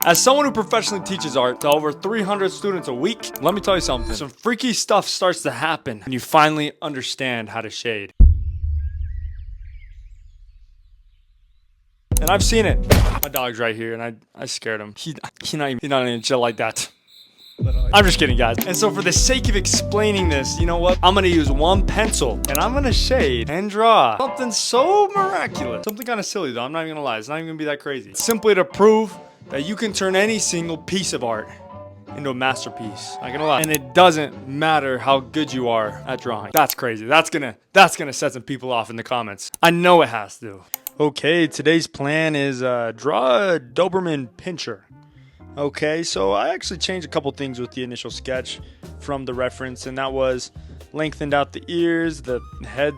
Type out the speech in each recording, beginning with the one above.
As someone who professionally teaches art to over 300 students a week, let me tell you something. Some freaky stuff starts to happen when you finally understand how to shade. And I've seen it. My dog's right here, and I scared him. He's not even chill like that. I'm just kidding, guys. And so for the sake of explaining this, you know what? I'm gonna use one pencil and I'm gonna shade and draw something so miraculous. Something kind of silly though, I'm not even gonna lie. It's not even gonna be that crazy. Simply to prove that you can turn any single piece of art into a masterpiece. Not gonna lie. And it doesn't matter how good you are at drawing. That's crazy. That's gonna set some people off in the comments. I know it has to. Okay, today's plan is draw a Doberman Pinscher. Okay, so I actually changed a couple things with the initial sketch from the reference, and that was lengthened out the ears, the head,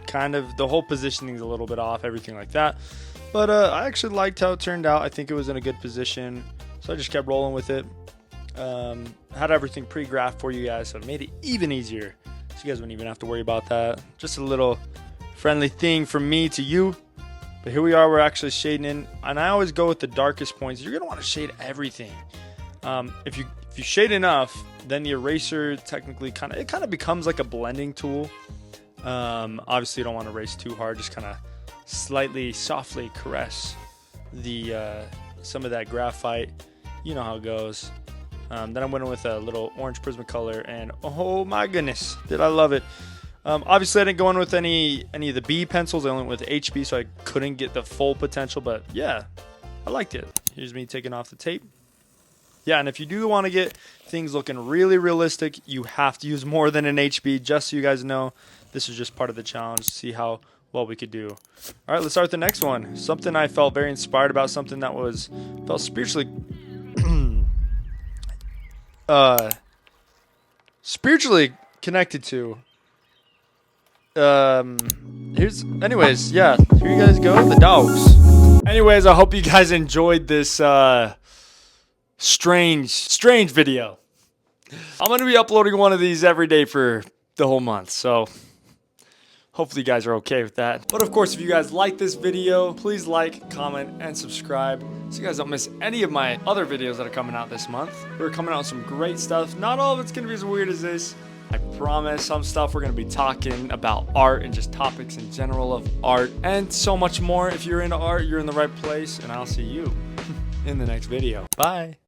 kind of, the whole positioning is a little bit off, everything like that. But I actually liked how it turned out. I think it was in a good position, so I just kept rolling with it. Had everything pre-graphed for you guys, so it made it even easier. So you guys wouldn't even have to worry about that. Just a little friendly thing from me to you. But here we are, we're actually shading in, and I always go with the darkest points. You're gonna want to shade everything. If you shade enough, then the eraser technically kind of becomes like a blending tool. Obviously you don't want to erase too hard, just kind of slightly softly caress the some of that graphite. You know how it goes. Then I went in with a little orange Prismacolor, and oh my goodness, did I love it. Obviously I didn't go in with any of the B pencils. I went with HB, so I couldn't get the full potential, but yeah, I liked it. Here's me taking off the tape. Yeah, and if you do want to get things looking really realistic, you have to use more than an HB, just so you guys know. This is just part of the challenge to see how well we could do. All right, let's start with the next one. Something I felt very inspired about, something that felt spiritually spiritually connected to. Anyways, yeah, here you guys go, the dogs. Anyways, I hope you guys enjoyed this strange video. I'm gonna be uploading one of these every day for the whole month, so hopefully you guys are okay with that. But of course, if you guys like this video, please like, comment, and subscribe so you guys don't miss any of my other videos that are coming out this month. We're coming out with some great stuff. Not all of it's gonna be as weird as this. I promise. Some stuff we're going to be talking about art and just topics in general of art and so much more. If you're into art, you're in the right place, and I'll see you in the next video. Bye.